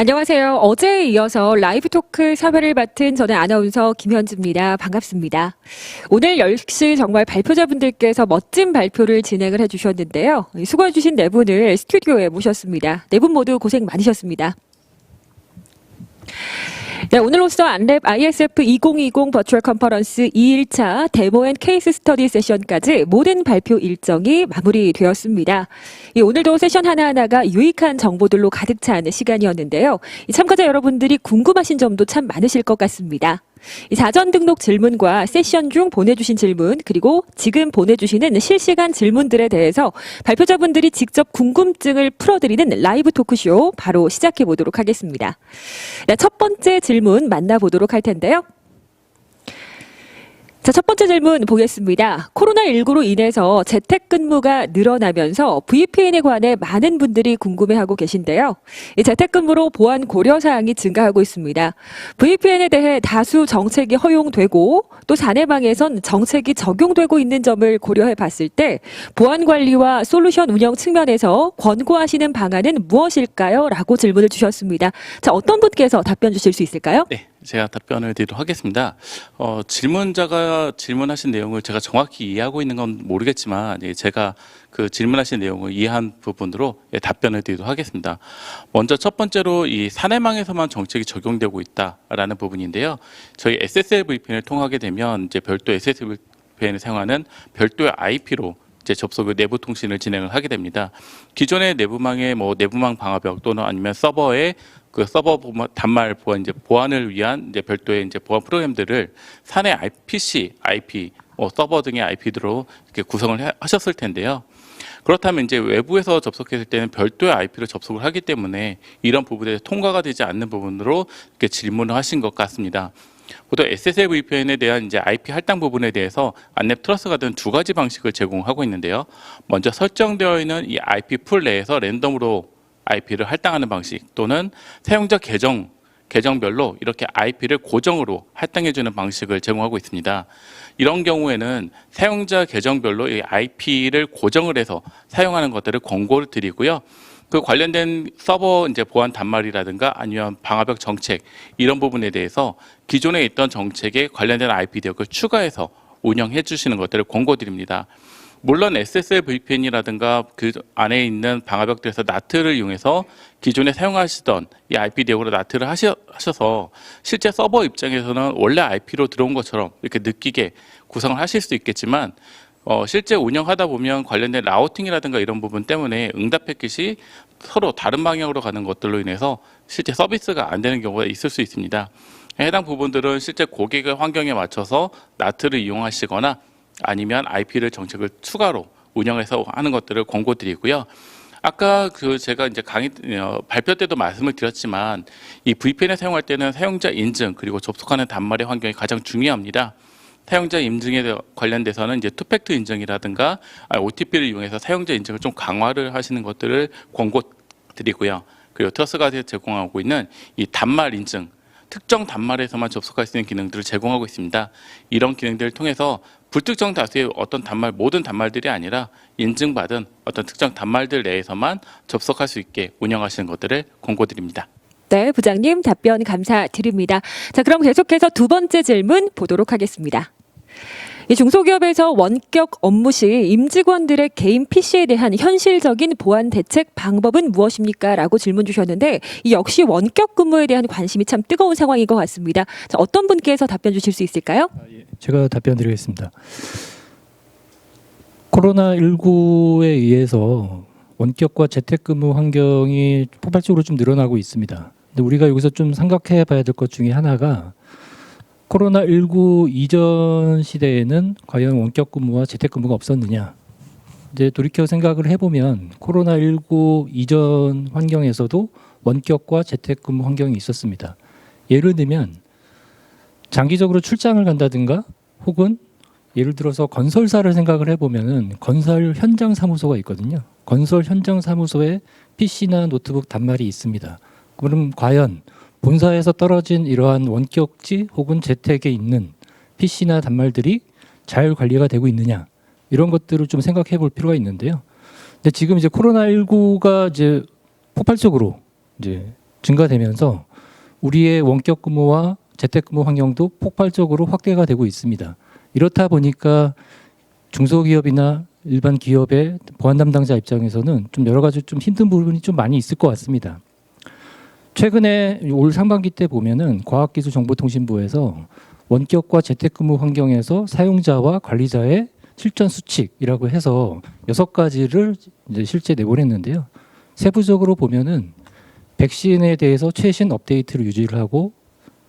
안녕하세요. 어제에 이어서 라이브 토크 사회를 맡은 저는 아나운서 김현주입니다. 반갑습니다. 오늘 10시 정말 발표자분들께서 멋진 발표를 진행을 해주셨는데요. 수고해주신 네 분을 스튜디오에 모셨습니다. 네 분 모두 고생 많으셨습니다. 네, 오늘로써 안랩 ISF 2020 버추얼 컨퍼런스 2일차 데모 앤 케이스 스터디 세션까지 모든 발표 일정이 마무리되었습니다. 오늘도 세션 하나하나가 유익한 정보들로 가득 찬 시간이었는데요. 참가자 여러분들이 궁금하신 점도 참 많으실 것 같습니다. 사전 등록 질문과 세션 중 보내주신 질문, 그리고 지금 보내주시는 실시간 질문들에 대해서 발표자분들이 직접 궁금증을 풀어드리는 라이브 토크쇼 바로 시작해 보도록 하겠습니다. 첫 번째 질문 만나보도록 할 텐데요. 자, 첫 번째 질문 보겠습니다. 코로나19로 인해서 재택근무가 늘어나면서 VPN에 관해 많은 분들이 궁금해하고 계신데요. 이 재택근무로 보안 고려사항이 증가하고 있습니다. VPN에 대해 다수 정책이 허용되고 또 사내방에선 정책이 적용되고 있는 점을 고려해 봤을 때 보안 관리와 솔루션 운영 측면에서 권고하시는 방안은 무엇일까요? 라고 질문을 주셨습니다. 자, 어떤 분께서 답변 주실 수 있을까요? 네, 제가 답변을 드리도록 하겠습니다. 질문자가 질문하신 내용을 제가 정확히 이해하고 있는 건 모르겠지만 제가 그 질문하신 내용을 이해한 부분으로 답변을 드리도록 하겠습니다. 먼저 첫 번째로 이 사내망에서만 정책이 적용되고 있다라는 부분인데요. 저희 SSL VPN을 통하게 되면 이제 별도 SSL VPN을 사용하는 별도의 IP로 이제 접속을 내부 통신을 진행을 하게 됩니다. 기존의 내부망의 내부망 방화벽 또는 아니면 서버의 그 서버 단말 보안 보안을 위한 이제 별도의 이제 보안 프로그램들을 사내 PC, IP, 서버 등의 IP로 이렇게 구성을 하셨을 텐데요. 그렇다면 이제 외부에서 접속했을 때는 별도의 IP로 접속을 하기 때문에 이런 부분에 통과가 되지 않는 부분으로 이렇게 질문을 하신 것 같습니다. 보통 SSL VPN에 대한 이제 IP 할당 부분에 대해서 안랩 트러스가 든 두 가지 방식을 제공하고 있는데요. 먼저 설정되어 있는 이 IP 풀 내에서 랜덤으로 IP를 할당하는 방식 또는 사용자 계정별로 이렇게 IP를 고정으로 할당해주는 방식을 제공하고 있습니다. 이런 경우에는 사용자 계정별로 이 IP를 고정을 해서 사용하는 것들을 권고를 드리고요. 그 관련된 서버 이제 보안 단말이라든가 아니면 방화벽 정책 이런 부분에 대해서 기존에 있던 정책에 관련된 IP 대역을 추가해서 운영해 주시는 것들을 권고드립니다. 물론 SSL VPN이라든가 그 안에 있는 방화벽들에서 나트를 이용해서 기존에 사용하시던 이 IP 대역으로 나트를 하셔서 실제 서버 입장에서는 원래 IP로 들어온 것처럼 이렇게 느끼게 구성을 하실 수 있겠지만 실제 운영하다 보면 관련된 라우팅이라든가 이런 부분 때문에 응답 패킷이 서로 다른 방향으로 가는 것들로 인해서 실제 서비스가 안 되는 경우가 있을 수 있습니다. 해당 부분들은 실제 고객의 환경에 맞춰서 나트를 이용하시거나 아니면 IP를 정책을 추가로 운영해서 하는 것들을 권고드리고요. 아까 제가 이제 발표 때도 말씀을 드렸지만 이 VPN을 사용할 때는 사용자 인증 그리고 접속하는 단말의 환경이 가장 중요합니다. 사용자 인증에 관련돼서는 이제 투팩트 인증이라든가 OTP를 이용해서 사용자 인증을 좀 강화를 하시는 것들을 권고드리고요. 그리고 트러스가 제공하고 있는 이 단말 인증, 특정 단말에서만 접속할 수 있는 기능들을 제공하고 있습니다. 이런 기능들을 통해서 불특정 다수의 어떤 단말, 모든 단말들이 아니라 인증받은 어떤 특정 단말들 내에서만 접속할 수 있게 운영하시는 것들을 권고드립니다. 네, 부장님 답변 감사드립니다. 자, 그럼 계속해서 두 번째 질문 보도록 하겠습니다. 이 중소기업에서 원격 업무 시 임직원들의 개인 PC에 대한 현실적인 보안 대책 방법은 무엇입니까? 라고 질문 주셨는데 이 역시 원격 근무에 대한 관심이 참 뜨거운 상황인 것 같습니다. 자, 어떤 분께서 답변 주실 수 있을까요? 제가 답변 드리겠습니다. 코로나19에 의해서 원격과 재택근무 환경이 폭발적으로 좀 늘어나고 있습니다. 근데 우리가 여기서 좀 생각해 봐야 될 것 중에 하나가 코로나19 이전 시대에는 과연 원격 근무와 재택 근무가 없었느냐. 이제 돌이켜 생각을 해보면 코로나19 이전 환경에서도 원격과 재택 근무 환경이 있었습니다. 예를 들면 장기적으로 출장을 간다든가 혹은 예를 들어서 건설사를 생각을 해보면은 건설 현장 사무소가 있거든요. 건설 현장 사무소에 PC나 노트북 단말이 있습니다. 그럼 과연 본사에서 떨어진 이러한 원격지 혹은 재택에 있는 PC나 단말들이 잘 관리가 되고 있느냐 이런 것들을 좀 생각해 볼 필요가 있는데요. 근데 지금 이제 코로나19가 이제 폭발적으로 이제 증가되면서 우리의 원격 근무와 재택근무 환경도 폭발적으로 확대가 되고 있습니다. 이렇다 보니까 중소기업이나 일반 기업의 보안 담당자 입장에서는 좀 여러 가지 좀 힘든 부분이 좀 많이 있을 것 같습니다. 최근에 올 상반기 때 보면은 과학기술정보통신부에서 원격과 재택근무 환경에서 사용자와 관리자의 실전 수칙이라고 해서 6가지를 이제 실제 내보냈는데요. 세부적으로 보면은 백신에 대해서 최신 업데이트를 유지를 하고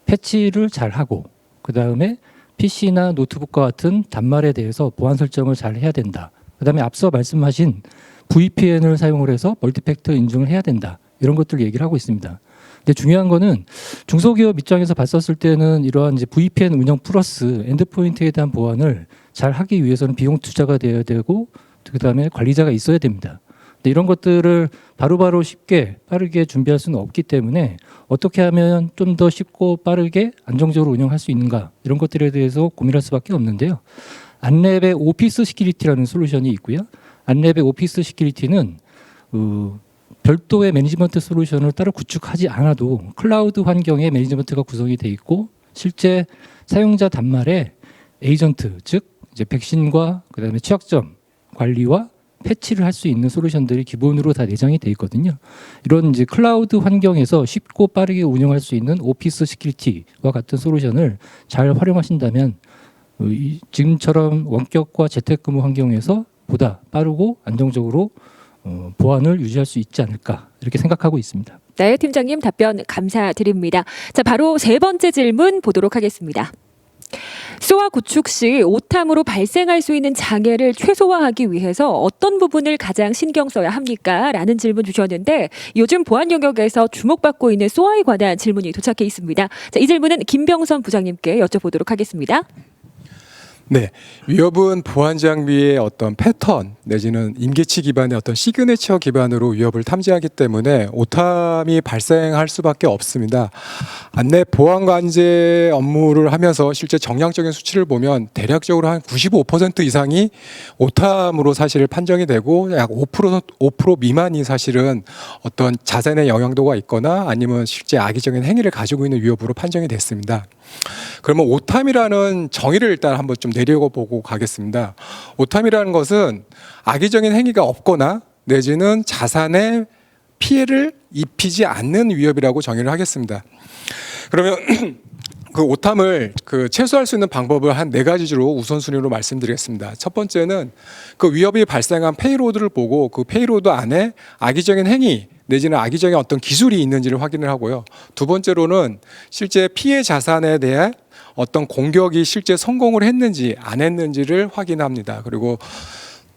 패치를 잘 하고 그다음에 PC나 노트북과 같은 단말에 대해서 보안 설정을 잘 해야 된다. 그다음에 앞서 말씀하신 VPN을 사용을 해서 멀티팩터 인증을 해야 된다. 이런 것들을 얘기를 하고 있습니다. 근데 중요한 거는 중소기업 입장에서 봤었을 때는 이러한 이제 VPN 운영 플러스 엔드포인트에 대한 보안을 잘 하기 위해서는 비용 투자가 돼야 되고 그다음에 관리자가 있어야 됩니다. 근데 이런 것들을 바로바로 쉽게 빠르게 준비할 수는 없기 때문에 어떻게 하면 좀 더 쉽고 빠르게 안정적으로 운영할 수 있는가 이런 것들에 대해서 고민할 수밖에 없는데요. 안랩의 오피스 시큐리티라는 솔루션이 있고요. 안랩의 오피스 시큐리티는 별도의 매니지먼트 솔루션을 따로 구축하지 않아도 클라우드 환경에 매니지먼트가 구성이 돼 있고 실제 사용자 단말에 에이전트 즉 이제 백신과 그다음에 취약점 관리와 패치를 할 수 있는 솔루션들이 기본으로 다 내장이 돼 있거든요. 이런 이제 클라우드 환경에서 쉽고 빠르게 운영할 수 있는 오피스 시큐리티와 같은 솔루션을 잘 활용하신다면 지금처럼 원격과 재택근무 환경에서 보다 빠르고 안정적으로 보안을 유지할 수 있지 않을까 이렇게 생각하고 있습니다. 네, 팀장님 답변 감사드립니다. 자, 바로 세 번째 질문 보도록 하겠습니다. SOA 구축 시 오탐으로 발생할 수 있는 장애를 최소화하기 위해서 어떤 부분을 가장 신경 써야 합니까? 라는 질문 주셨는데 요즘 보안 영역에서 주목받고 있는 SOA에 관한 질문이 도착해 있습니다. 자, 이 질문은 김병선 부장님께 여쭤보도록 하겠습니다. 네, 위협은 보안 장비의 어떤 패턴 내지는 임계치 기반의 어떤 시그네처 기반으로 위협을 탐지하기 때문에 오탐이 발생할 수밖에 없습니다. 안내 보안 관제 업무를 하면서 실제 정량적인 수치를 보면 대략적으로 한 95% 이상이 오탐으로 사실 판정이 되고 약 5% 미만이 사실은 어떤 자산의 영향도가 있거나 아니면 실제 악의적인 행위를 가지고 있는 위협으로 판정이 됐습니다. 그러면 오탐이라는 정의를 일단 한번 좀 내려보고 가겠습니다. 오탐이라는 것은 악의적인 행위가 없거나 내지는 자산에 피해를 입히지 않는 위협이라고 정의를 하겠습니다. 그러면 그 오탐을 최소화할 수 있는 방법을 한 4가지로 우선순위로 말씀드리겠습니다. 첫 번째는 그 위협이 발생한 페이로드를 보고 그 페이로드 안에 악의적인 행위 내지는 악의적인 어떤 기술이 있는지를 확인을 하고요. 두 번째로는 실제 피해 자산에 대한 어떤 공격이 실제 성공을 했는지 안 했는지를 확인합니다. 그리고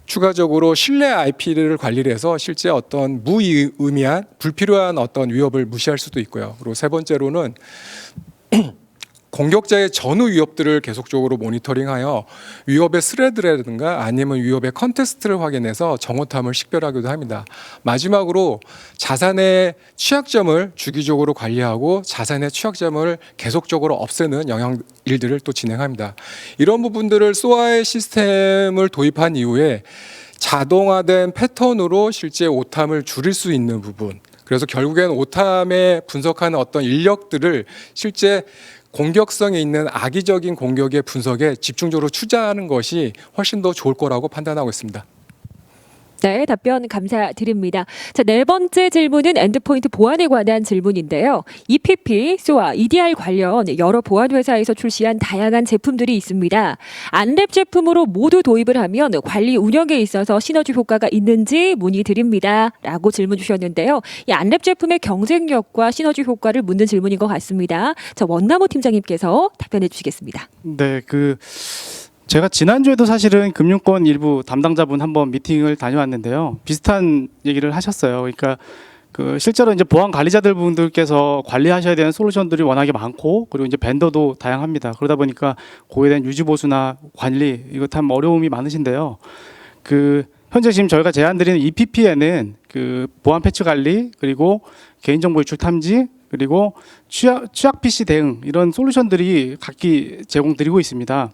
추가적으로 실내 IP를 관리를 해서 실제 어떤 무의미한 불필요한 어떤 위협을 무시할 수도 있고요. 그리고 세 번째로는 공격자의 전후 위협들을 계속적으로 모니터링하여 위협의 스레드라든가 아니면 위협의 컨텍스트를 확인해서 정오탐을 식별하기도 합니다. 마지막으로 자산의 취약점을 주기적으로 관리하고 자산의 취약점을 계속적으로 없애는 영향 일들을 또 진행합니다. 이런 부분들을 SOA의 시스템을 도입한 이후에 자동화된 패턴으로 실제 오탐을 줄일 수 있는 부분, 그래서 결국엔 오탐에 분석하는 어떤 인력들을 실제 공격성이 있는 악의적인 공격의 분석에 집중적으로 투자하는 것이 훨씬 더 좋을 거라고 판단하고 있습니다. 네, 답변 감사드립니다. 자, 네 번째 질문은 엔드포인트 보안에 관한 질문인데요. EPP, SOA, EDR 관련 여러 보안 회사에서 출시한 다양한 제품들이 있습니다. 안랩 제품으로 모두 도입을 하면 관리 운영에 있어서 시너지 효과가 있는지 문의드립니다. 라고 질문 주셨는데요. 이 안랩 제품의 경쟁력과 시너지 효과를 묻는 질문인 것 같습니다. 자, 원나무 팀장님께서 답변해 주시겠습니다. 네, 제가 지난주에도 사실은 금융권 일부 담당자분 한번 미팅을 다녀왔는데요. 비슷한 얘기를 하셨어요. 그러니까 실제로 이제 보안 관리자들 분들께서 관리하셔야 되는 솔루션들이 워낙에 많고 그리고 이제 벤더도 다양합니다. 그러다 보니까 그에 대한 유지 보수나 관리 이거 참 어려움이 많으신데요. 현재 지금 저희가 제안드리는 EPP에는 보안 패치 관리 그리고 개인정보 유출 탐지 그리고 취약 PC 대응 이런 솔루션들이 각기 제공드리고 있습니다.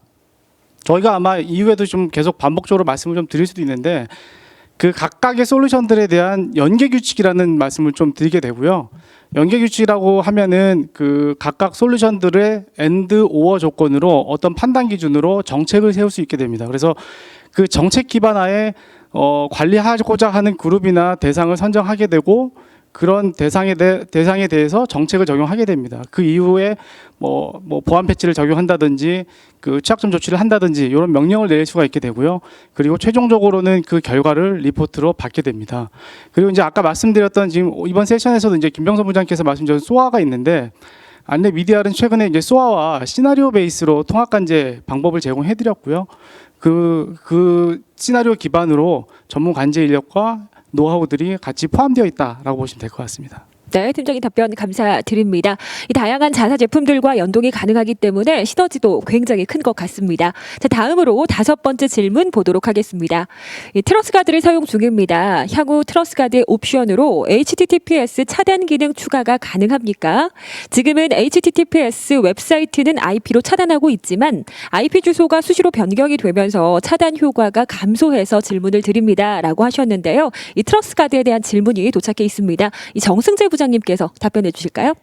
저희가 아마 이후에도 좀 계속 반복적으로 말씀을 좀 드릴 수도 있는데 그 각각의 솔루션들에 대한 연계 규칙이라는 말씀을 좀 드리게 되고요. 연계 규칙이라고 하면은 그 각각 솔루션들의 엔드 오어 조건으로 어떤 판단 기준으로 정책을 세울 수 있게 됩니다. 그래서 그 정책 기반 하에 관리하고자 하는 그룹이나 대상을 선정하게 되고 그런 대상에 대해서 정책을 적용하게 됩니다. 그 이후에 뭐 보안 패치를 적용한다든지 그 취약점 조치를 한다든지 이런 명령을 내릴 수가 있게 되고요. 그리고 최종적으로는 그 결과를 리포트로 받게 됩니다. 그리고 이제 아까 말씀드렸던 지금 이번 세션에서도 이제 김병선 부장께서 말씀주신 소아가 있는데 안내 미디어는 최근에 이제 소아와 시나리오 베이스로 통합 관제 방법을 제공해 드렸고요. 그 시나리오 기반으로 전문 관제 인력과 노하우들이 같이 포함되어 있다라고 보시면 될 것 같습니다. 네, 팀장님 답변 감사드립니다. 이 다양한 자사 제품들과 연동이 가능하기 때문에 시너지도 굉장히 큰 것 같습니다. 자, 다음으로 5번째 질문 보도록 하겠습니다. 이 트러스가드를 사용 중입니다. 향후 트러스가드의 옵션으로 HTTPS 차단 기능 추가가 가능합니까? 지금은 HTTPS 웹사이트는 IP로 차단하고 있지만 IP 주소가 수시로 변경이 되면서 차단 효과가 감소해서 질문을 드립니다라고 하셨는데요. 이 트러스가드에 대한 질문이 도착해 있습니다. 이 정승재 부장님께서 답변해 주실까요?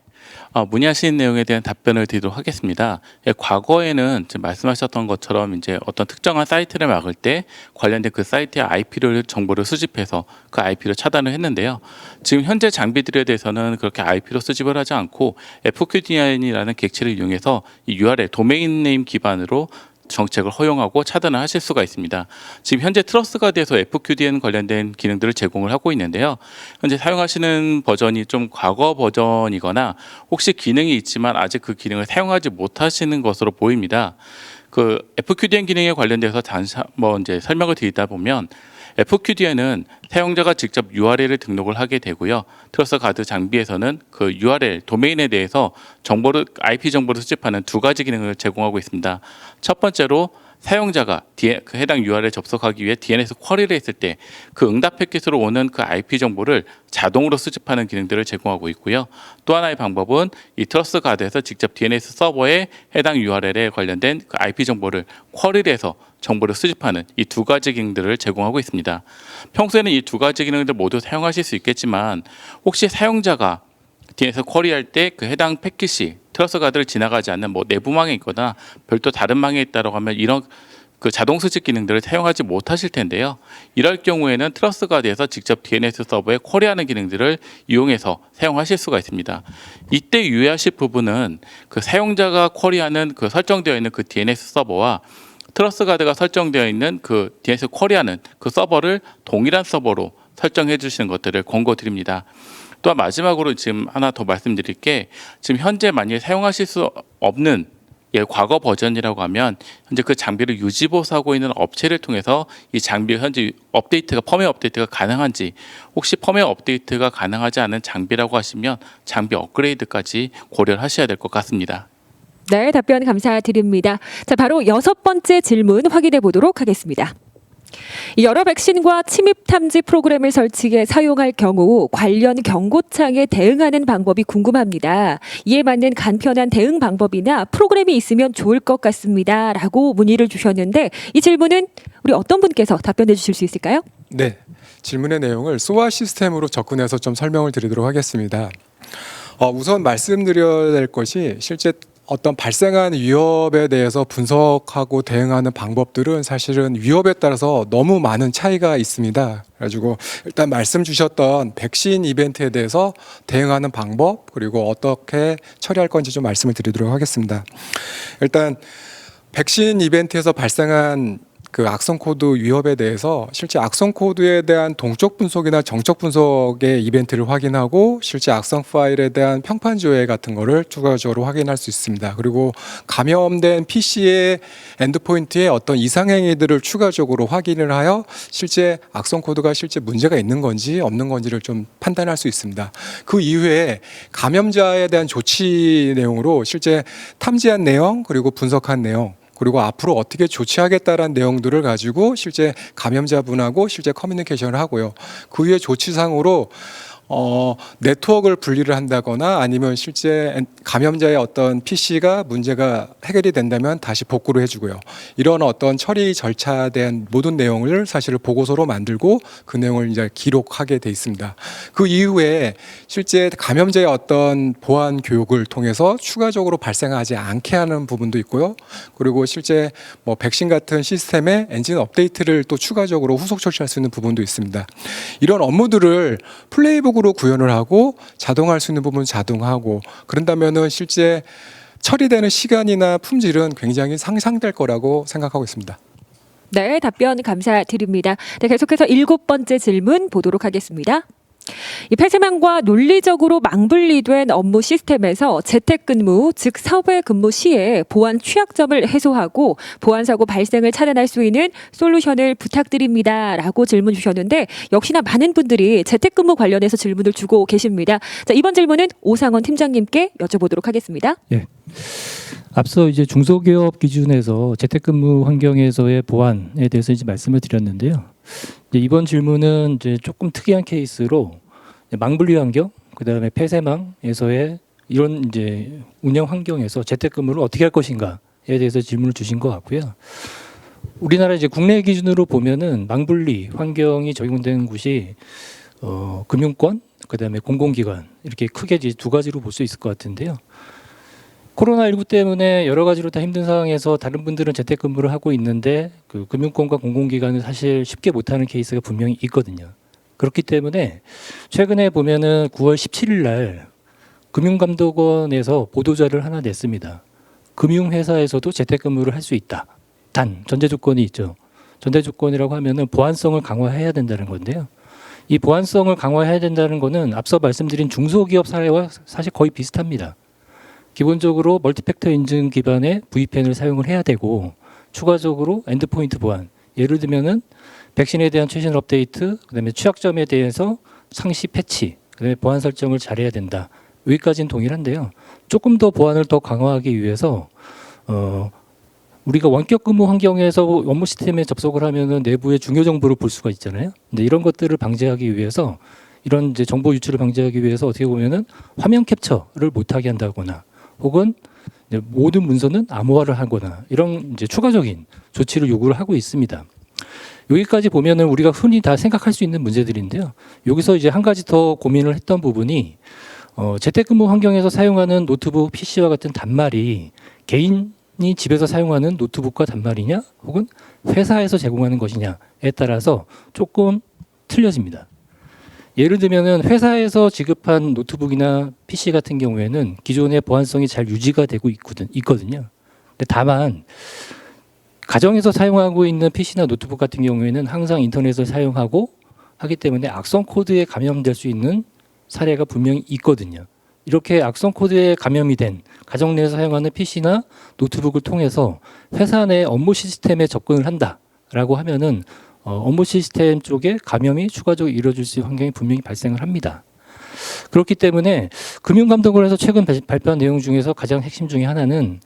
문의하신 내용에 대한 답변을 드리도록 하겠습니다. 과거에는 지금 말씀하셨던 것처럼 이제 어떤 특정한 사이트를 막을 때 관련된 그 사이트의 IP를 정보를 수집해서 그 IP를 차단을 했는데요. 지금 현재 장비들에 대해서는 그렇게 IP로 수집을 하지 않고 FQDN이라는 객체를 이용해서 이 URL 도메인 네임 기반으로 정책을 허용하고 차단을 하실 수가 있습니다. 지금 현재 트러스가드에서 FQDN 관련된 기능들을 제공을 하고 있는데요. 현재 사용하시는 버전이 좀 과거 버전이거나 혹시 기능이 있지만 아직 그 기능을 사용하지 못하시는 것으로 보입니다. 그 FQDN 기능에 관련돼서 이제 설명을 드리다 보면 FQDN은 사용자가 직접 URL을 등록을 하게 되고요. 트러스가드 장비에서는 그 URL 도메인에 대해서 IP 정보를 수집하는 2가지 기능을 제공하고 있습니다. 첫 번째로 사용자가 그 해당 URL에 접속하기 위해 DNS 쿼리를 했을 때 그 응답 패킷으로 오는 그 IP 정보를 자동으로 수집하는 기능들을 제공하고 있고요. 또 하나의 방법은 이 트러스가드에서 직접 DNS 서버에 해당 URL에 관련된 그 IP 정보를 쿼리를 해서 정보를 수집하는 이 2가지 기능들을 제공하고 있습니다. 평소에는 이 2가지 기능들 모두 사용하실 수 있겠지만 혹시 사용자가 DNS 쿼리할 때 그 해당 패킷이 트러스가드를 지나가지 않는 내부망에 있거나 별도 다른 망에 있다고 하면 이런 그 자동 수집 기능들을 사용하지 못하실 텐데요. 이럴 경우에는 트러스가드에서 직접 DNS 서버에 쿼리하는 기능들을 이용해서 사용하실 수가 있습니다. 이때 유의하실 부분은 그 사용자가 쿼리하는 그 설정되어 있는 그 DNS 서버와 트러스가드가 설정되어 있는 그 DNS 쿼리하는 그 서버를 동일한 서버로 설정해 주시는 것들을 권고드립니다. 또한 마지막으로 지금 하나 더 말씀드릴 게 지금 현재 만약에 사용하실 수 없는 과거 버전이라고 하면 현재 그 장비를 유지보수하고 있는 업체를 통해서 이 장비가 현재 펌웨어 업데이트가 가능한지 혹시 펌웨어 업데이트가 가능하지 않은 장비라고 하시면 장비 업그레이드까지 고려를 하셔야 될 것 같습니다. 네, 답변 감사드립니다. 자, 바로 6번째 질문 확인해 보도록 하겠습니다. 여러 백신과 침입 탐지 프로그램을 설치해 사용할 경우 관련 경고창에 대응하는 방법이 궁금합니다. 이에 맞는 간편한 대응 방법이나 프로그램이 있으면 좋을 것 같습니다. 라고 문의를 주셨는데 이 질문은 우리 어떤 분께서 답변해 주실 수 있을까요? 네, 질문의 내용을 SOA 시스템으로 접근해서 좀 설명을 드리도록 하겠습니다. 우선 말씀드려야 될 것이 실제 어떤 발생한 위협에 대해서 분석하고 대응하는 방법들은 사실은 위협에 따라서 너무 많은 차이가 있습니다. 그래가지고 일단 말씀 주셨던 백신 이벤트에 대해서 대응하는 방법 그리고 어떻게 처리할 건지 좀 말씀을 드리도록 하겠습니다. 일단 백신 이벤트에서 발생한 그 악성 코드 위협에 대해서 실제 악성 코드에 대한 동적 분석이나 정적 분석의 이벤트를 확인하고 실제 악성 파일에 대한 평판 조회 같은 거를 추가적으로 확인할 수 있습니다. 그리고 감염된 PC의 엔드포인트에 어떤 이상 행위들을 추가적으로 확인을 하여 실제 악성 코드가 실제 문제가 있는 건지 없는 건지를 좀 판단할 수 있습니다. 그 이후에 감염자에 대한 조치 내용으로 실제 탐지한 내용 그리고 분석한 내용 그리고 앞으로 어떻게 조치하겠다라는 내용들을 가지고 실제 감염자분하고 실제 커뮤니케이션을 하고요. 그 후에 조치상으로 네트워크를 분리를 한다거나 아니면 실제 감염자의 어떤 PC가 문제가 해결이 된다면 다시 복구를 해주고요. 이런 어떤 처리 절차에 대한 모든 내용을 사실 보고서로 만들고 그 내용을 이제 기록하게 돼 있습니다. 그 이후에 실제 감염자의 어떤 보안 교육을 통해서 추가적으로 발생하지 않게 하는 부분도 있고요. 그리고 실제 뭐 백신 같은 시스템의 엔진 업데이트를 또 추가적으로 후속 조치할 수 있는 부분도 있습니다. 이런 업무들을 플레이북으로 구현을 하고 자동화할 수 있는 부분은 자동화하고 그런다면은 실제 처리되는 시간이나 품질은 굉장히 상상될 거라고 생각하고 있습니다. 네, 답변 감사드립니다. 네, 계속해서 7번째 질문 보도록 하겠습니다. 이 폐쇄망과 논리적으로 망분리된 업무 시스템에서 재택근무, 즉 사회 근무 시에 보안 취약점을 해소하고 보안 사고 발생을 차단할 수 있는 솔루션을 부탁드립니다라고 질문 주셨는데 역시나 많은 분들이 재택근무 관련해서 질문을 주고 계십니다. 자, 이번 질문은 오상원 팀장님께 여쭤보도록 하겠습니다. 예. 앞서 이제 중소기업 기준에서 재택근무 환경에서의 보안에 대해서 이제 말씀을 드렸는데요. 이제 이번 질문은 이제 조금 특이한 케이스로 망분리 환경, 그다음에 폐쇄망에서의 이런 이제 운영 환경에서 재택근무를 어떻게 할 것인가에 대해서 질문을 주신 것 같고요. 우리나라 이제 국내 기준으로 보면은 망분리 환경이 적용되는 곳이 금융권, 그다음에 공공기관 이렇게 크게 이제 두 가지로 볼 수 있을 것 같은데요. 코로나19 때문에 여러 가지로 다 힘든 상황에서 다른 분들은 재택근무를 하고 있는데 그 금융권과 공공기관은 사실 쉽게 못하는 케이스가 분명히 있거든요. 그렇기 때문에 최근에 보면은 9월 17일 날 금융감독원에서 보도자를 하나 냈습니다. 금융회사에서도 재택근무를 할 수 있다. 단 전제 조건이 있죠. 전제 조건이라고 하면은 보안성을 강화해야 된다는 건데요. 이 보안성을 강화해야 된다는 거는 앞서 말씀드린 중소기업 사례와 사실 거의 비슷합니다. 기본적으로 멀티팩터 인증 기반의 VPN을 사용을 해야 되고 추가적으로 엔드포인트 보안, 예를 들면은 백신에 대한 최신 업데이트, 그다음에 취약점에 대해서 상시 패치, 그다음에 보안 설정을 잘해야 된다. 여기까지는 동일한데요. 조금 더 보안을 더 강화하기 위해서 우리가 원격 근무 환경에서 업무 시스템에 접속을 하면은 내부의 중요 정보를 볼 수가 있잖아요. 근데 이런 것들을 방지하기 위해서 이런 이제 정보 유출을 방지하기 위해서 어떻게 보면은 화면 캡처를 못하게 한다거나 혹은 이제 모든 문서는 암호화를 하거나 이런 이제 추가적인 조치를 요구를 하고 있습니다. 여기까지 보면은 우리가 흔히 다 생각할 수 있는 문제들인데요. 여기서 이제 한 가지 더 고민을 했던 부분이 재택근무 환경에서 사용하는 노트북, PC와 같은 단말이 개인이 집에서 사용하는 노트북과 단말이냐, 혹은 회사에서 제공하는 것이냐에 따라서 조금 틀려집니다. 예를 들면은 회사에서 지급한 노트북이나 PC 같은 경우에는 기존의 보안성이 잘 유지가 되고 있거든요. 근데 다만 가정에서 사용하고 있는 PC나 노트북 같은 경우에는 항상 인터넷을 사용하고 하기 때문에 악성 코드에 감염될 수 있는 사례가 분명히 있거든요. 이렇게 악성 코드에 감염이 된 가정 내에서 사용하는 PC나 노트북을 통해서 회사 내 업무 시스템에 접근을 한다라고 하면은 업무 시스템 쪽에 감염이 추가적으로 이루어질 수 있는 환경이 분명히 발생을 합니다. 그렇기 때문에 금융감독원에서 최근 발표한 내용 중에서 가장 핵심 중에 하나는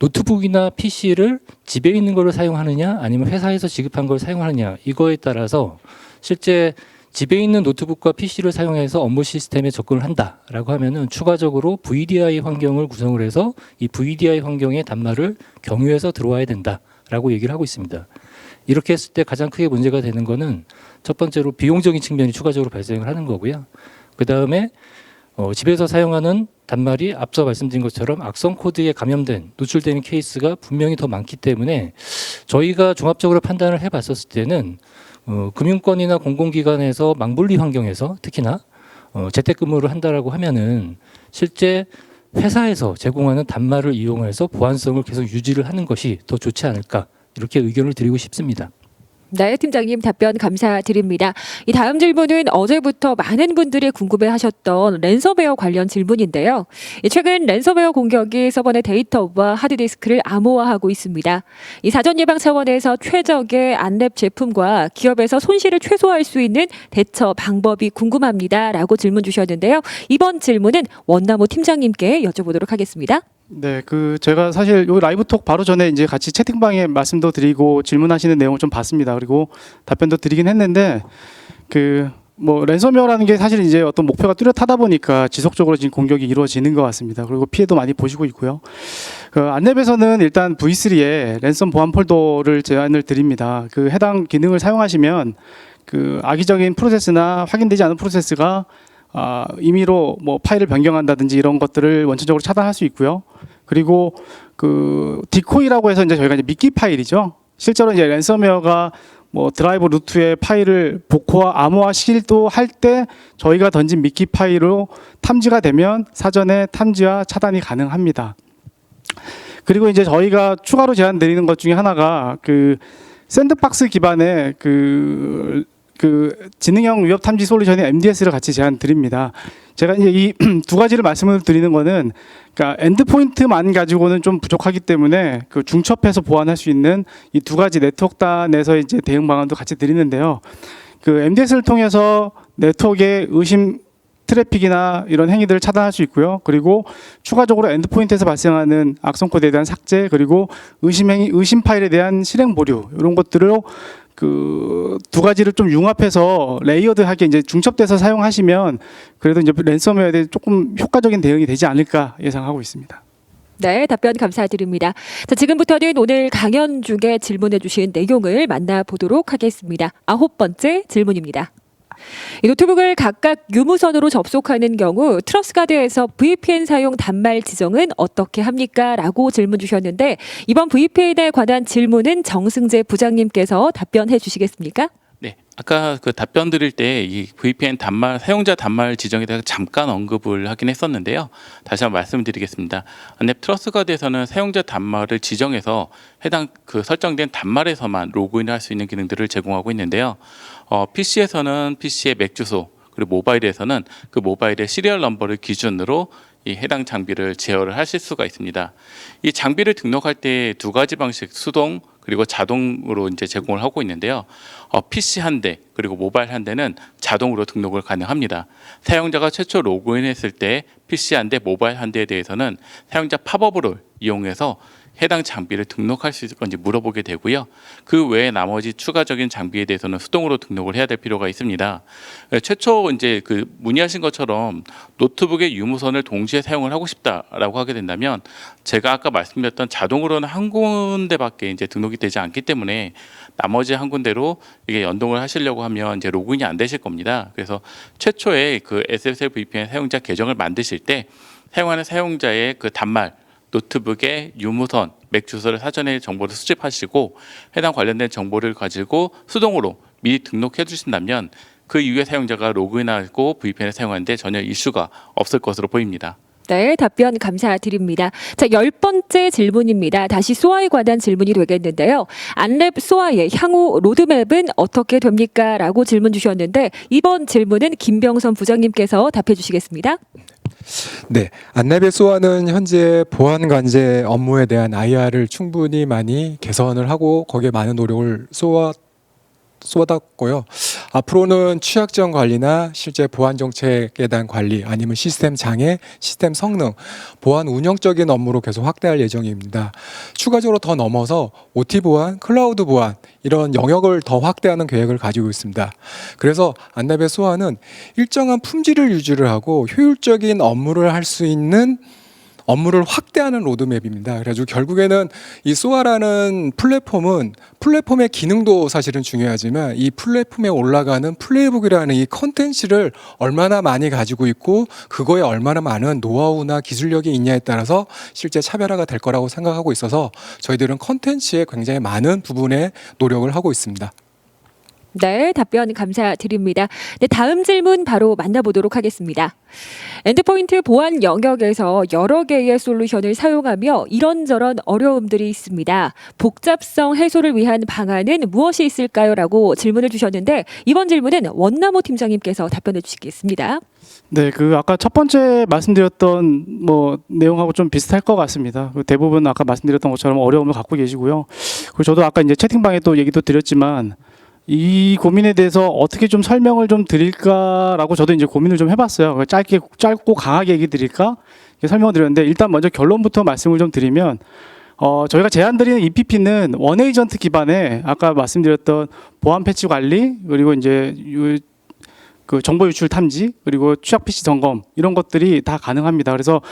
노트북이나 PC를 집에 있는 걸 사용하느냐 아니면 회사에서 지급한 걸 사용하느냐 이거에 따라서 실제 집에 있는 노트북과 PC를 사용해서 업무 시스템에 접근을 한다라고 하면은 추가적으로 VDI 환경을 구성을 해서 이 VDI 환경의 단말을 경유해서 들어와야 된다라고 얘기를 하고 있습니다. 이렇게 했을 때 가장 크게 문제가 되는 거는 첫 번째로 비용적인 측면이 추가적으로 발생을 하는 거고요. 그 다음에 집에서 사용하는 단말이 앞서 말씀드린 것처럼 악성 코드에 감염된 노출되는 케이스가 분명히 더 많기 때문에 저희가 종합적으로 판단을 해봤었을 때는 금융권이나 공공기관에서 망분리 환경에서 특히나 재택근무를 한다라고 하면은 실제 회사에서 제공하는 단말을 이용해서 보안성을 계속 유지를 하는 것이 더 좋지 않을까 이렇게 의견을 드리고 싶습니다. 네, 팀장님 답변 감사드립니다. 이 다음 질문은 어제부터 많은 분들이 궁금해하셨던 랜섬웨어 관련 질문인데요. 최근 랜섬웨어 공격이 서버 내 데이터와 하드디스크를 암호화하고 있습니다. 이 사전 예방 차원에서 최적의 안랩 제품과 기업에서 손실을 최소화할 수 있는 대처 방법이 궁금합니다라고 질문 주셨는데요. 이번 질문은 원나무 팀장님께 여쭤보도록 하겠습니다. 네, 제가 사실 요 라이브톡 바로 전에 이제 같이 채팅방에 말씀도 드리고 질문하시는 내용을 좀 봤습니다. 그리고 답변도 드리긴 했는데 뭐 랜섬웨어라는 게 사실 이제 어떤 목표가 뚜렷하다 보니까 지속적으로 지금 공격이 이루어지는 것 같습니다. 그리고 피해도 많이 보시고 있고요. 그 안랩에서는 일단 V3에 랜섬 보안 폴더를 제안을 드립니다. 그 해당 기능을 사용하시면 그 악의적인 프로세스나 확인되지 않은 프로세스가 임의로 뭐 파일을 변경한다든지 이런 것들을 원천적으로 차단할 수 있고요. 그리고 그 디코이라고 해서 이제 저희가 이제 미끼 파일이죠. 실제로 이제 랜섬웨어가 뭐 드라이브 루트의 파일을 복호와 암호화 시도할 때 저희가 던진 미끼 파일로 탐지가 되면 사전에 탐지와 차단이 가능합니다. 그리고 이제 저희가 추가로 제안 드리는 것 중에 하나가 그 샌드박스 기반의 그 지능형 위협 탐지 솔루션의 MDS를 같이 제안 드립니다. 제가 이제 이 두 가지를 말씀을 드리는 거는 그러니까 엔드포인트만 가지고는 좀 부족하기 때문에 그 중첩해서 보완할 수 있는 이 두 가지 네트워크단에서 이제 대응 방안도 같이 드리는데요. 그 MDS를 통해서 네트워크의 의심 트래픽이나 이런 행위들을 차단할 수 있고요. 그리고 추가적으로 엔드포인트에서 발생하는 악성 코드에 대한 삭제, 그리고 의심 파일에 대한 실행 보류 이런 것들을 그 두 가지를 좀 융합해서 레이어드하게 이제 중첩돼서 사용하시면 그래도 이제 랜섬웨어에 대해 조금 효과적인 대응이 되지 않을까 예상하고 있습니다. 네, 답변 감사드립니다. 자, 지금부터는 오늘 강연 중에 질문해 주신 내용을 만나보도록 하겠습니다. 9번째 질문입니다. 이 노트북을 각각 유무선으로 접속하는 경우 트러스가드에서 VPN 사용 단말 지정은 어떻게 합니까? 라고 질문 주셨는데 이번 VPN에 관한 질문은 정승재 부장님께서 답변해 주시겠습니까? 네, 아까 그 답변 드릴 때 이 VPN 단말 사용자 단말 지정에 대해서 잠깐 언급을 하긴 했었는데요. 다시 한번 말씀드리겠습니다. 안랩 트러스가드에서는 사용자 단말을 지정해서 해당 그 설정된 단말에서만 로그인을 할 수 있는 기능들을 제공하고 있는데요. PC에서는 PC의 맥 주소, 그리고 모바일에서는 그 모바일의 시리얼 넘버를 기준으로 이 해당 장비를 제어를 하실 수가 있습니다. 이 장비를 등록할 때 두 가지 방식, 수동 그리고 자동으로 이제 제공을 하고 있는데요. PC 한 대 그리고 모바일 한 대는 자동으로 등록을 가능합니다. 사용자가 최초 로그인했을 때 PC 한 대, 모바일 한 대에 대해서는 사용자 팝업을 이용해서 해당 장비를 등록할 수 있을 건지 물어보게 되고요. 그 외에 나머지 추가적인 장비에 대해서는 수동으로 등록을 해야 될 필요가 있습니다. 최초 이제 그 문의하신 것처럼 노트북의 유무선을 동시에 사용을 하고 싶다라고 하게 된다면 제가 아까 말씀드렸던 자동으로는 한 군데밖에 이제 등록이 되지 않기 때문에 나머지 한 군데로 이게 연동을 하시려고 하면 이제 로그인이 안 되실 겁니다. 그래서 최초에 그 SSL VPN 사용자 계정을 만드실 때 사용하는 사용자의 그 단말 노트북의 유무선, 맥 주소를 사전에 정보를 수집하시고 해당 관련된 정보를 가지고 수동으로 미리 등록해 주신다면 그 이후에 사용자가 로그인하고 VPN을 사용하는데 전혀 이슈가 없을 것으로 보입니다. 네, 답변 감사드립니다. 자, 10번째 질문입니다. 다시 소아에 관한 질문이 되겠는데요. 안랩 소아의 향후 로드맵은 어떻게 됩니까? 라고 질문 주셨는데 이번 질문은 김병선 부장님께서 답해 주시겠습니다. 네, 안랩의 소아는 현재 보안 관제 업무에 대한 IR을 충분히 많이 개선을 하고 거기에 많은 노력을 쏟았고요. 앞으로는 취약점 관리나 실제 보안 정책에 대한 관리 아니면 시스템 장애, 시스템 성능, 보안 운영적인 업무로 계속 확대할 예정입니다. 추가적으로 더 넘어서 OT 보안, 클라우드 보안 이런 영역을 더 확대하는 계획을 가지고 있습니다. 그래서 안랩의 소아는 일정한 품질을 유지를 하고 효율적인 업무를 할 수 있는 업무를 확대하는 로드맵입니다. 그래가지고 결국에는 이 소아라는 플랫폼의 기능도 사실은 중요하지만 이 플랫폼에 올라가는 플레이북이라는 이 컨텐츠를 얼마나 많이 가지고 있고 그거에 얼마나 많은 노하우나 기술력이 있냐에 따라서 실제 차별화가 될 거라고 생각하고 있어서 저희들은 컨텐츠에 굉장히 많은 부분에 노력을 하고 있습니다. 네, 답변 감사드립니다. 네, 다음 질문 바로 만나보도록 하겠습니다. 엔드포인트 보안 영역에서 여러 개의 솔루션을 사용하며 이런저런 어려움들이 있습니다. 복잡성 해소를 위한 방안은 무엇이 있을까요? 라고 질문을 주셨는데 이번 질문은 원나무 팀장님께서 답변해 주시겠습니다. 네, 그 아까 첫 번째 말씀드렸던 뭐 내용하고 좀 비슷할 것 같습니다. 대부분 아까 말씀드렸던 것처럼 어려움을 갖고 계시고요. 그리고 저도 아까 이제 채팅방에 또 얘기도 드렸지만 이 고민에 대해서 어떻게 좀 설명을 좀 드릴까라고 저도 이제 고민을 좀 해봤어요. 짧고 강하게 얘기 드릴까 설명을 드렸는데 일단 먼저 결론부터 말씀을 좀 드리면 저희가 제안드리는 EPP는 원 에이전트 기반의 아까 말씀드렸던 보안 패치 관리 그리고 이제 그 정보 유출 탐지 그리고 취약 PC 점검 이런 것들이 다 가능합니다. 그래서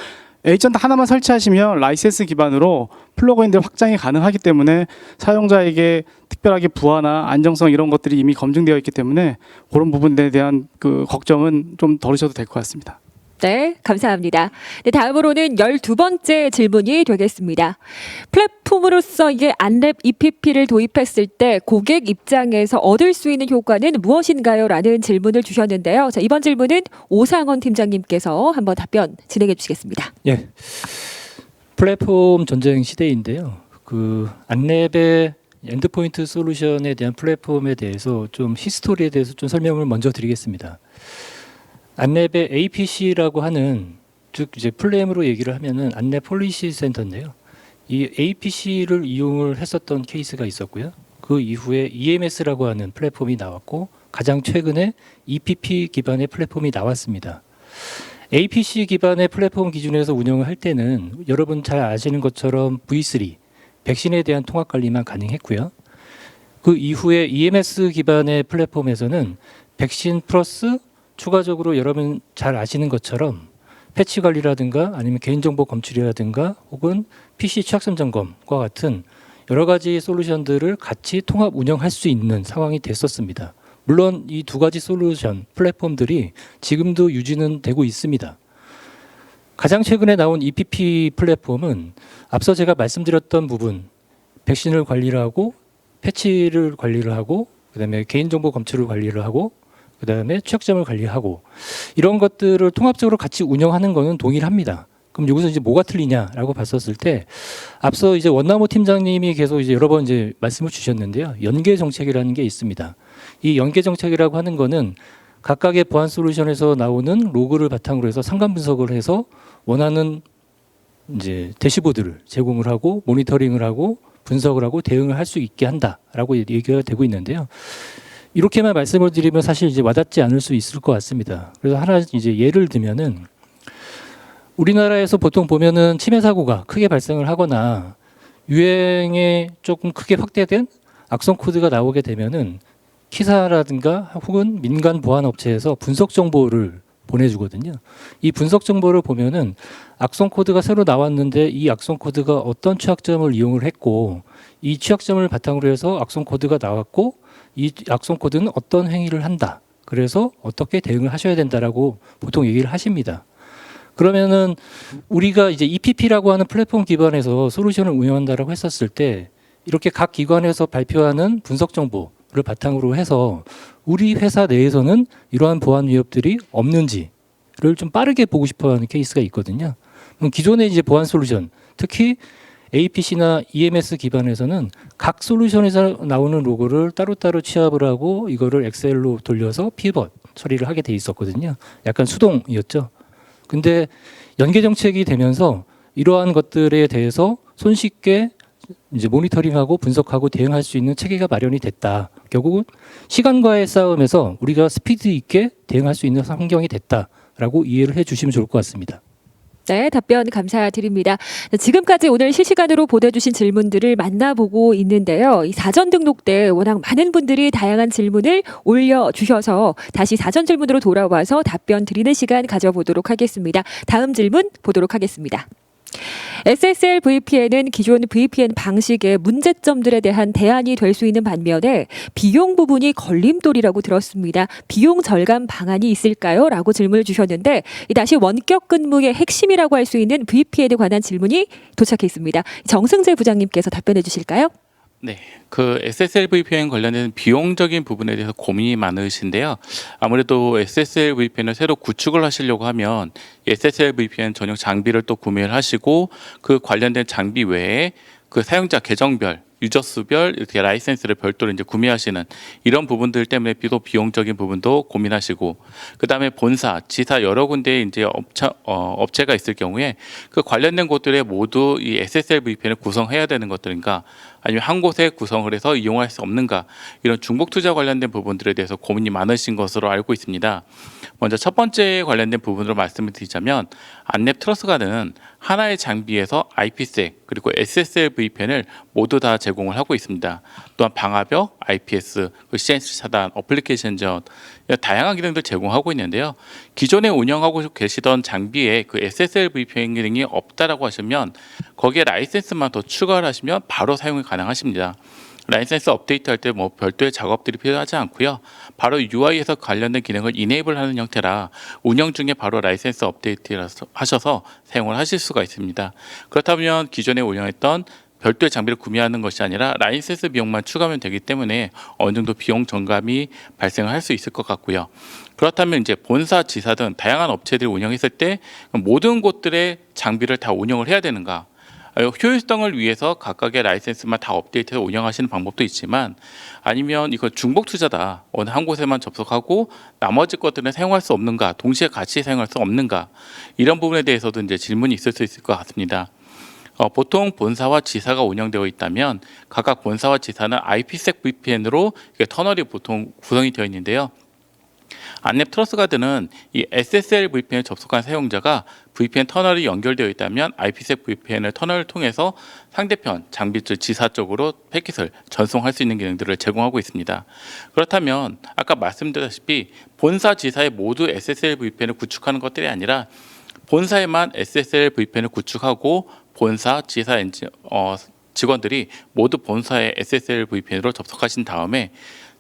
에이전트 하나만 설치하시면 라이센스 기반으로 플러그인들 확장이 가능하기 때문에 사용자에게 특별하게 부하나 안정성 이런 것들이 이미 검증되어 있기 때문에 그런 부분에 대한 그 걱정은 좀 덜으셔도 될 것 같습니다. 네, 감사합니다. 네, 다음으로는 12번째 질문이 되겠습니다. 플랫폼으로서 이게 안랩 EPP를 도입했을 때 고객 입장에서 얻을 수 있는 효과는 무엇인가요? 라는 질문을 주셨는데요. 자, 이번 질문은 오상원 팀장님께서 한번 답변 진행해 주시겠습니다. 예. 플랫폼 전쟁 시대인데요. 그 안랩의 엔드포인트 솔루션에 대한 플랫폼에 대해서 좀 히스토리에 대해서 좀 설명을 먼저 드리겠습니다. 안랩의 APC라고 하는 즉 이제 플레임으로 얘기를 하면은 안랩 폴리시 센터인데요. 이 APC를 이용을 했었던 케이스가 있었고요. 그 이후에 EMS라고 하는 플랫폼이 나왔고 가장 최근에 EPP 기반의 플랫폼이 나왔습니다. APC 기반의 플랫폼 기준에서 운영을 할 때는 여러분 잘 아시는 것처럼 V3 백신에 대한 통합 관리만 가능했고요. 그 이후에 EMS 기반의 플랫폼에서는 백신 플러스 추가적으로 여러분 잘 아시는 것처럼 패치 관리라든가 아니면 개인정보 검출이라든가 혹은 PC 취약점 점검과 같은 여러 가지 솔루션들을 같이 통합 운영할 수 있는 상황이 됐었습니다. 물론 이 두 가지 솔루션 플랫폼들이 지금도 유지는 되고 있습니다. 가장 최근에 나온 EPP 플랫폼은 앞서 제가 말씀드렸던 부분 백신을 관리를 하고 패치를 관리를 하고 그다음에 개인정보 검출을 관리를 하고 그다음에 취약점을 관리하고 이런 것들을 통합적으로 같이 운영하는 거는 동일합니다. 그럼 여기서 이제 뭐가 틀리냐라고 봤었을 때 앞서 이제 원나무 팀장님이 계속 이제 여러 번 이제 말씀을 주셨는데요. 연계 정책이라는 게 있습니다. 이 연계 정책이라고 하는 거는 각각의 보안 솔루션에서 나오는 로그를 바탕으로 해서 상관 분석을 해서 원하는 이제 대시보드를 제공을 하고 모니터링을 하고 분석을 하고 대응을 할 수 있게 한다라고 얘기가 되고 있는데요. 이렇게만 말씀을 드리면 사실 이제 와닿지 않을 수 있을 것 같습니다. 그래서 하나 이제 예를 들면은 우리나라에서 보통 보면은 침해 사고가 크게 발생을 하거나 유행에 조금 크게 확대된 악성 코드가 나오게 되면은 키사라든가 혹은 민간 보안 업체에서 분석 정보를 보내주거든요. 이 분석 정보를 보면은 악성 코드가 새로 나왔는데 이 악성 코드가 어떤 취약점을 이용을 했고 이 취약점을 바탕으로 해서 악성 코드가 나왔고 이 악성 코드는 어떤 행위를 한다. 그래서 어떻게 대응을 하셔야 된다라고 보통 얘기를 하십니다. 그러면은 우리가 이제 EPP라고 하는 플랫폼 기반에서 솔루션을 운영한다라고 했었을 때 이렇게 각 기관에서 발표하는 분석 정보를 바탕으로 해서 우리 회사 내에서는 이러한 보안 위협들이 없는지를 좀 빠르게 보고 싶어하는 케이스가 있거든요. 그럼 기존의 이제 보안 솔루션, 특히 APC나 EMS 기반에서는 각 솔루션에서 나오는 로고를 따로따로 취합을 하고 이거를 엑셀로 돌려서 피벗 처리를 하게 돼 있었거든요. 약간 수동이었죠. 근데 연계 정책이 되면서 이러한 것들에 대해서 손쉽게 이제 모니터링하고 분석하고 대응할 수 있는 체계가 마련이 됐다. 결국은 시간과의 싸움에서 우리가 스피드 있게 대응할 수 있는 환경이 됐다라고 이해를 해주시면 좋을 것 같습니다. 네, 답변 감사드립니다. 지금까지 오늘 실시간으로 보내주신 질문들을 만나보고 있는데요. 이 사전 등록 때 워낙 많은 분들이 다양한 질문을 올려주셔서 다시 사전 질문으로 돌아와서 답변 드리는 시간 가져보도록 하겠습니다. 다음 질문 보도록 하겠습니다. SSL VPN은 기존 VPN 방식의 문제점들에 대한 대안이 될 수 있는 반면에 비용 부분이 걸림돌이라고 들었습니다. 비용 절감 방안이 있을까요? 라고 질문을 주셨는데 다시 원격 근무의 핵심이라고 할 수 있는 VPN에 관한 질문이 도착해 있습니다. 정승재 부장님께서 답변해 주실까요? 네, 그 SSL VPN 관련된 비용적인 부분에 대해서 고민이 많으신데요. 아무래도 SSL VPN을 새로 구축을 하시려고 하면 SSL VPN 전용 장비를 또 구매를 하시고 그 관련된 장비 외에 그 사용자 계정별, 유저 수별 이렇게 라이센스를 별도로 이제 구매하시는 이런 부분들 때문에 또 비용적인 부분도 고민하시고 그다음에 본사, 지사 여러 군데 이제 업체가 있을 경우에 그 관련된 곳들에 모두 이 SSL VPN을 구성해야 되는 것들인가 아니면 한 곳에 구성을 해서 이용할 수 없는가, 이런 중복 투자 관련된 부분들에 대해서 고민이 많으신 것으로 알고 있습니다. 먼저 첫 번째 관련된 부분으로 말씀을 드리자면, 안랩 트러스가드는 하나의 장비에서 IPsec 그리고 SSL VPN을 모두 다 제공을 하고 있습니다. 또한 방화벽, IPS, CNC 차단, 어플리케이션 전 다양한 기능들 제공하고 있는데요. 기존에 운영하고 계시던 장비에 그 SSL VPN 기능이 없다라고 하시면 거기에 라이센스만 더 추가를 하시면 바로 사용이 가능하십니다. 라이센스 업데이트할 때 뭐 별도의 작업들이 필요하지 않고요. 바로 UI에서 관련된 기능을 이네이블하는 형태라 운영 중에 바로 라이센스 업데이트 하셔서 사용을 하실 수가 있습니다. 그렇다면 기존에 운영했던 별도의 장비를 구매하는 것이 아니라 라이센스 비용만 추가하면 되기 때문에 어느 정도 비용 절감이 발생을 할 수 있을 것 같고요. 그렇다면 이제 본사, 지사 등 다양한 업체들이 운영했을 때 모든 곳들의 장비를 다 운영을 해야 되는가? 효율성을 위해서 각각의 라이센스만 다 업데이트해서 운영하시는 방법도 있지만, 아니면 이거 중복 투자다, 어느 한 곳에만 접속하고 나머지 것들은 사용할 수 없는가, 동시에 같이 사용할 수 없는가, 이런 부분에 대해서도 이제 질문이 있을 수 있을 것 같습니다. 보통 본사와 지사가 운영되어 있다면 각각 본사와 지사는 IPsec VPN으로 터널이 보통 구성이 되어 있는데요. 안랩 트러스가드는 이 SSL VPN에 접속한 사용자가 VPN 터널이 연결되어 있다면 IPsec VPN을 터널을 통해서 상대편 장비 쪽 지사 쪽으로 패킷을 전송할 수 있는 기능들을 제공하고 있습니다. 그렇다면 아까 말씀드렸다시피 본사, 지사에 모두 SSL VPN을 구축하는 것들이 아니라 본사에만 SSL VPN을 구축하고 본사, 지사 직원들이 모두 본사의 SSL VPN으로 접속하신 다음에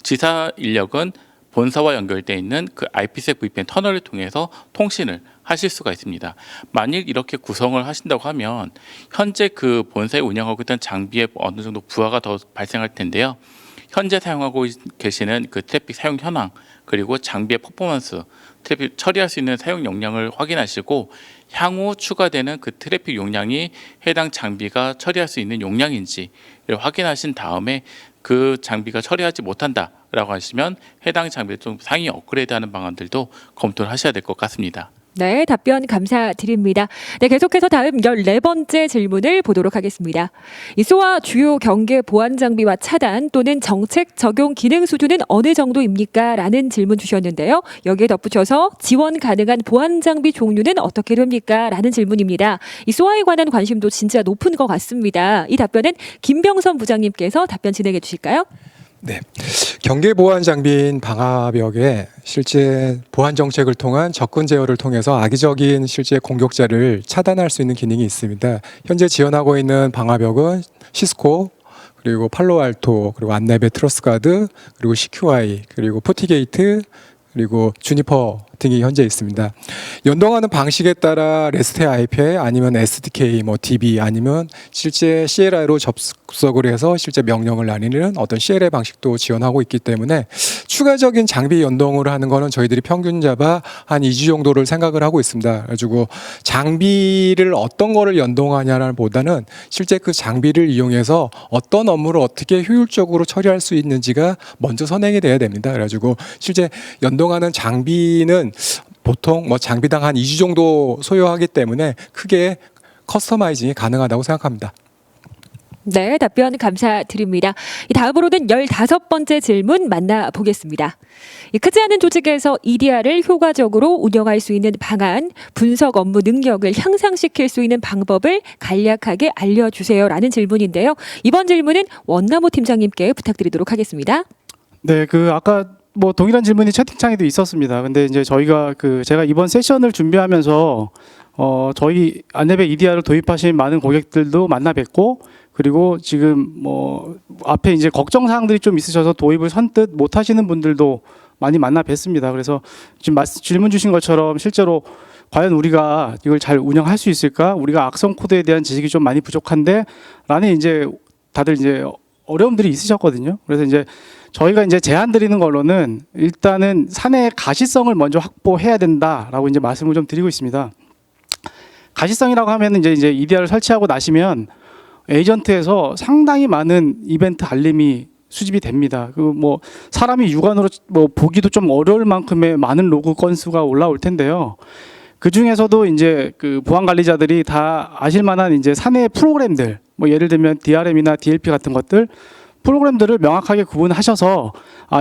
지사 인력은 본사와 연결되어 있는 그 IPsec VPN 터널을 통해서 통신을 하실 수가 있습니다. 만일 이렇게 구성을 하신다고 하면 현재 그 본사에 운영하고 있던 장비에 어느 정도 부하가 더 발생할 텐데요. 현재 사용하고 계시는 그 트래픽 사용 현황, 그리고 장비의 퍼포먼스, 트래픽 처리할 수 있는 사용 용량을 확인하시고 향후 추가되는 그 트래픽 용량이 해당 장비가 처리할 수 있는 용량인지를 확인하신 다음에 그 장비가 처리하지 못한다라고 하시면 해당 장비를 좀 상위 업그레이드하는 방안들도 검토를 하셔야 될 것 같습니다. 네, 답변 감사드립니다. 네, 계속해서 다음 14번째 질문을 보도록 하겠습니다. 이 SOA 주요 경계 보안 장비와 차단 또는 정책 적용 기능 수준은 어느 정도입니까? 라는 질문 주셨는데요. 여기에 덧붙여서 지원 가능한 보안 장비 종류는 어떻게 됩니까? 라는 질문입니다. 이 SOA에 관한 관심도 진짜 높은 것 같습니다. 이 답변은 김병선 부장님께서 답변 진행해 주실까요? 네. 경계 보안 장비인 방화벽에 실제 보안 정책을 통한 접근 제어를 통해서 악의적인 실제 공격자를 차단할 수 있는 기능이 있습니다. 현재 지원하고 있는 방화벽은 시스코, 그리고 팔로알토, 그리고 안랩의 트러스가드, 그리고 CQI, 그리고 포티게이트, 그리고 주니퍼 등이 현재 있습니다. 연동하는 방식에 따라 REST API 아니면 SDK, DB 아니면 실제 CLI로 접속을 해서 실제 명령을 나뉘는 어떤 CLI 방식도 지원하고 있기 때문에 추가적인 장비 연동을 하는 거는 저희들이 평균 잡아 한 2주 정도를 생각을 하고 있습니다. 그래가지고 장비를 어떤 거를 연동하냐는 보다는 실제 그 장비를 이용해서 어떤 업무를 어떻게 효율적으로 처리할 수 있는지가 먼저 선행이 돼야 됩니다. 그래가지고 실제 연동하는 장비는 보통 장비당 한 2주 정도 소요하기 때문에 크게 커스터마이징이 가능하다고 생각합니다. 네, 답변 감사드립니다. 다음으로는 15번째 질문 만나보겠습니다. 크지 않은 조직에서 EDR을 효과적으로 운영할 수 있는 방안, 분석 업무 능력을 향상시킬 수 있는 방법을 간략하게 알려주세요. 라는 질문인데요. 이번 질문은 원나무 팀장님께 부탁드리도록 하겠습니다. 네, 아까 동일한 질문이 채팅창에도 있었습니다. 근데 이제 저희가 제가 이번 세션을 준비하면서 저희 안랩에 EDR을 도입하신 많은 고객들도 만나 뵙고, 그리고 지금 앞에 이제 걱정 사항들이 좀 있으셔서 도입을 선뜻 못 하시는 분들도 많이 만나 뵙습니다. 그래서 지금 질문 주신 것처럼 실제로 과연 우리가 이걸 잘 운영할 수 있을까? 우리가 악성 코드에 대한 지식이 좀 많이 부족한데 라는 이제 다들 이제 어려움들이 있으셨거든요. 그래서 이제 저희가 이제 제안 드리는 걸로는 일단은 사내 가시성을 먼저 확보해야 된다라고 이제 말씀을 좀 드리고 있습니다. 가시성이라고 하면 이제 EDR을 설치하고 나시면 에이전트에서 상당히 많은 이벤트 알림이 수집이 됩니다. 사람이 육안으로 보기도 좀 어려울 만큼의 많은 로그 건수가 올라올 텐데요. 그 중에서도 이제 보안 관리자들이 다 아실 만한 이제 사내 프로그램들, 뭐 예를 들면 DRM이나 DLP 같은 것들 프로그램들을 명확하게 구분하셔서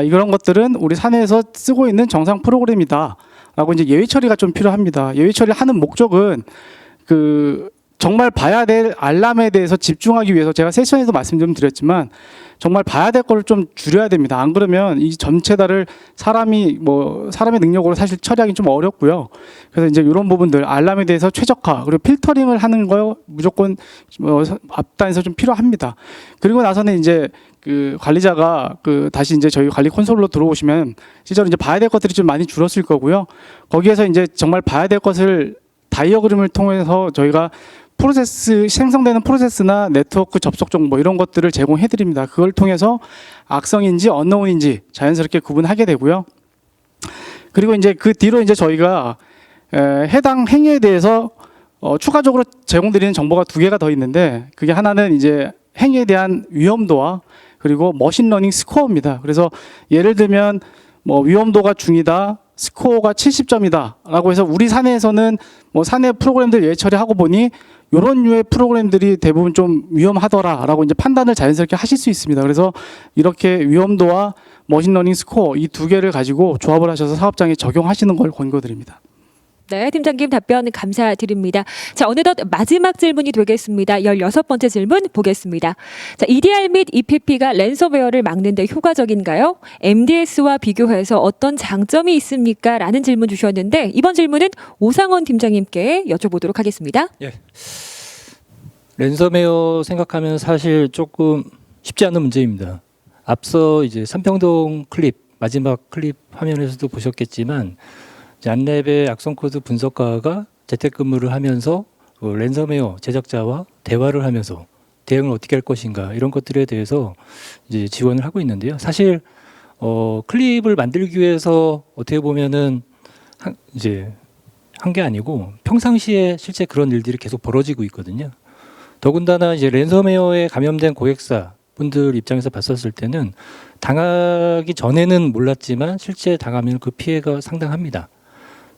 이런 것들은 우리 사내에서 쓰고 있는 정상 프로그램이다라고 이제 예외 처리가 좀 필요합니다. 예외 처리를 하는 목적은 정말 봐야 될 알람에 대해서 집중하기 위해서 제가 세션에서 말씀 좀 드렸지만 정말 봐야 될 거를 좀 줄여야 됩니다. 안 그러면 이 전체 다를 사람의 능력으로 사실 처리하기 좀 어렵고요. 그래서 이제 이런 부분들 알람에 대해서 최적화 그리고 필터링을 하는 거 무조건 앞단에서 좀 필요합니다. 그리고 나서는 이제 관리자가 다시 이제 저희 관리 콘솔로 들어오시면 실제로 이제 봐야 될 것들이 좀 많이 줄었을 거고요. 거기에서 이제 정말 봐야 될 것을 다이어그램을 통해서 저희가 생성되는 프로세스나 네트워크 접속 정보 이런 것들을 제공해 드립니다. 그걸 통해서 악성인지 언노운인지 자연스럽게 구분하게 되고요. 그리고 이제 그 뒤로 이제 저희가 해당 행위에 대해서 추가적으로 제공드리는 정보가 2개가 더 있는데 그게 하나는 이제 행위에 대한 위험도와 그리고 머신러닝 스코어입니다. 그래서 예를 들면 뭐 위험도가 중이다. 스코어가 70점이다라고 해서 우리 사내에서는 뭐 사내 프로그램들 예외 처리하고 보니 이런 류의 프로그램들이 대부분 좀 위험하더라라고 이제 판단을 자연스럽게 하실 수 있습니다. 그래서 이렇게 위험도와 머신러닝 스코어 이 2개를 가지고 조합을 하셔서 사업장에 적용하시는 걸 권고드립니다. 네, 팀장님 답변 감사드립니다. 자, 어느덧 마지막 질문이 되겠습니다. 16번째 질문 보겠습니다. 자, EDR 및 EPP가 랜섬웨어를 막는 데 효과적인가요? MDS와 비교해서 어떤 장점이 있습니까? 라는 질문 주셨는데 이번 질문은 오상원 팀장님께 여쭤보도록 하겠습니다. 예. 랜섬웨어 생각하면 사실 조금 쉽지 않은 문제입니다. 앞서 이제 삼평동 클립 마지막 클립 화면에서도 보셨겠지만 안랩의 악성 코드 분석가가 재택근무를 하면서 랜섬웨어 제작자와 대화를 하면서 대응을 어떻게 할 것인가 이런 것들에 대해서 이제 지원을 하고 있는데요. 사실 클립을 만들기 위해서 어떻게 보면은 이제 한 게 아니고 평상시에 실제 그런 일들이 계속 벌어지고 있거든요. 더군다나 이제 랜섬웨어에 감염된 고객사 분들 입장에서 봤었을 때는 당하기 전에는 몰랐지만 실제 당하면 그 피해가 상당합니다.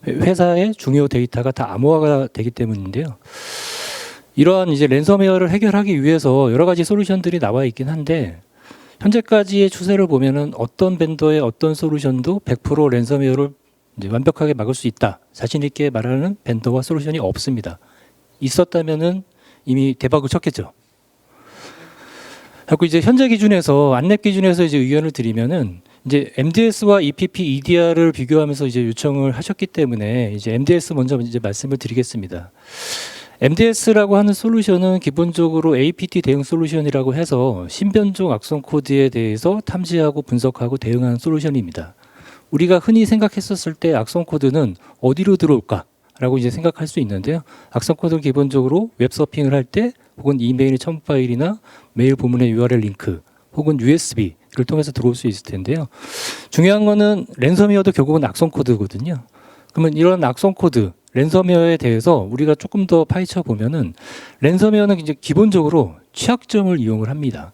회사의 중요 데이터가 다 암호화가 되기 때문인데요. 이러한 이제 랜섬웨어를 해결하기 위해서 여러 가지 솔루션들이 나와 있긴 한데 현재까지의 추세를 보면은 어떤 벤더의 어떤 솔루션도 100% 랜섬웨어를 이제 완벽하게 막을 수 있다. 자신 있게 말하는 벤더와 솔루션이 없습니다. 있었다면은 이미 대박을 쳤겠죠. 그리고 이제 현재 기준에서 안랩 기준에서 이제 의견을 드리면은 이제 MDS와 EPP, EDR을 비교하면서 이제 요청을 하셨기 때문에 이제 MDS 먼저 이제 말씀을 드리겠습니다. MDS라고 하는 솔루션은 기본적으로 APT 대응 솔루션이라고 해서 신변종 악성 코드에 대해서 탐지하고 분석하고 대응하는 솔루션입니다. 우리가 흔히 생각했었을 때 악성 코드는 어디로 들어올까라고 이제 생각할 수 있는데요. 악성 코드는 기본적으로 웹 서핑을 할 때 혹은 이메일 첨부 파일이나 메일 본문의 URL 링크 혹은 USB를 통해서 들어올 수 있을 텐데요. 중요한 거는 랜섬웨어도 결국은 악성 코드거든요. 그러면 이런 악성 코드, 랜섬웨어에 대해서 우리가 조금 더 파헤쳐 보면은 랜섬웨어는 이제 기본적으로 취약점을 이용을 합니다.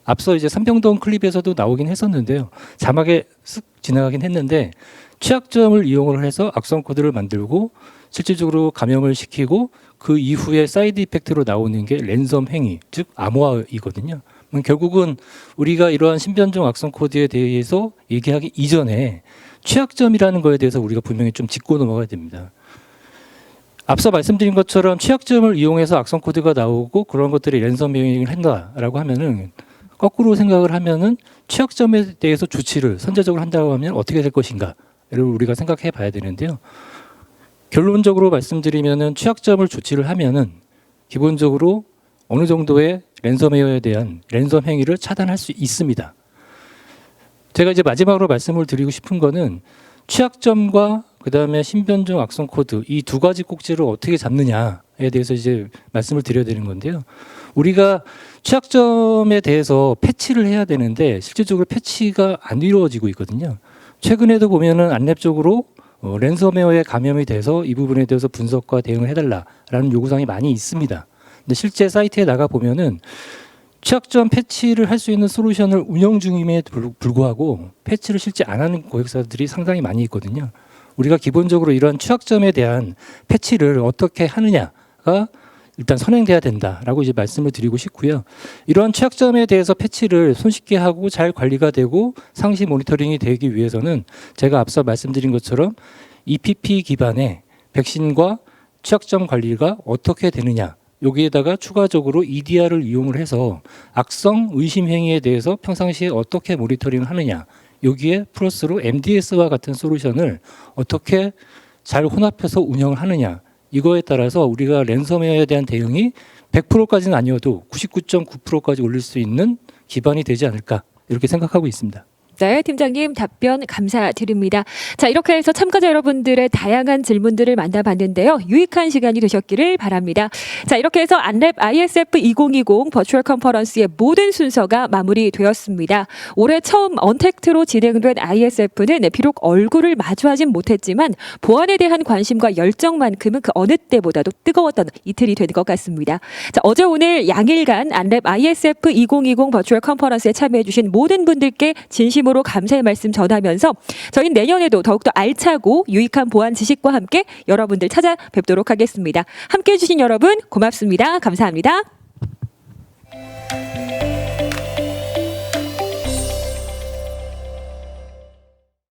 앞서 이제 삼평동 클립에서도 나오긴 했었는데요. 자막에 쓱 지나가긴 했는데 취약점을 이용을 해서 악성 코드를 만들고 실질적으로 감염을 시키고 그 이후에 사이드 이펙트로 나오는 게 랜섬 행위, 즉 암호화이거든요. 결국은 우리가 이러한 신변종 악성 코드에 대해서 얘기하기 이전에 취약점이라는 거에 대해서 우리가 분명히 좀 짚고 넘어가야 됩니다. 앞서 말씀드린 것처럼 취약점을 이용해서 악성 코드가 나오고 그런 것들이 랜섬웨어를 한다라고 하면은 거꾸로 생각을 하면은 취약점에 대해서 조치를 선제적으로 한다고 하면 어떻게 될 것인가를 우리가 생각해 봐야 되는데요. 결론적으로 말씀드리면은 취약점을 조치를 하면은 기본적으로 어느 정도의 랜섬웨어에 대한 랜섬 행위를 차단할 수 있습니다. 제가 이제 마지막으로 말씀을 드리고 싶은 거는 취약점과 그다음에 신변종 악성 코드 이 2가지 꼭지를 어떻게 잡느냐에 대해서 이제 말씀을 드려야 되는 건데요. 우리가 취약점에 대해서 패치를 해야 되는데 실질적으로 패치가 안 이루어지고 있거든요. 최근에도 보면은 안랩 쪽으로 랜섬웨어에 감염이 돼서 이 부분에 대해서 분석과 대응을 해달라라는 요구사항이 많이 있습니다. 근데 실제 사이트에 나가 보면은 취약점 패치를 할 수 있는 솔루션을 운영 중임에도 불구하고 패치를 실제 안 하는 고객사들이 상당히 많이 있거든요. 우리가 기본적으로 이런 취약점에 대한 패치를 어떻게 하느냐가 일단 선행돼야 된다라고 이제 말씀을 드리고 싶고요. 이러한 취약점에 대해서 패치를 손쉽게 하고 잘 관리가 되고 상시 모니터링이 되기 위해서는 제가 앞서 말씀드린 것처럼 EPP 기반의 백신과 취약점 관리가 어떻게 되느냐, 여기에다가 추가적으로 EDR을 이용을 해서 악성 의심 행위에 대해서 평상시에 어떻게 모니터링을 하느냐, 여기에 플러스로 MDS와 같은 솔루션을 어떻게 잘 혼합해서 운영을 하느냐, 이거에 따라서 우리가 랜섬웨어에 대한 대응이 100%까지는 아니어도 99.9%까지 올릴 수 있는 기반이 되지 않을까, 이렇게 생각하고 있습니다. 네, 팀장님 답변 감사드립니다. 자, 이렇게 해서 참가자 여러분들의 다양한 질문들을 만나봤는데요. 유익한 시간이 되셨기를 바랍니다. 자, 이렇게 해서 안랩 ISF 2020 버추얼 컨퍼런스의 모든 순서가 마무리되었습니다. 올해 처음 언택트로 진행된 ISF는 비록 얼굴을 마주하진 못했지만 보안에 대한 관심과 열정만큼은 그 어느 때보다도 뜨거웠던 이틀이 된 것 같습니다. 자, 어제 오늘 양일간 안랩 ISF 2020 버추얼 컨퍼런스에 참여해주신 모든 분들께 진심으로 감사의 말씀 전하면서 저희는 내년에도 더욱더 알차고 유익한 보안 지식과 함께 여러분들 찾아뵙도록 하겠습니다. 함께해 주신 여러분 고맙습니다. 감사합니다.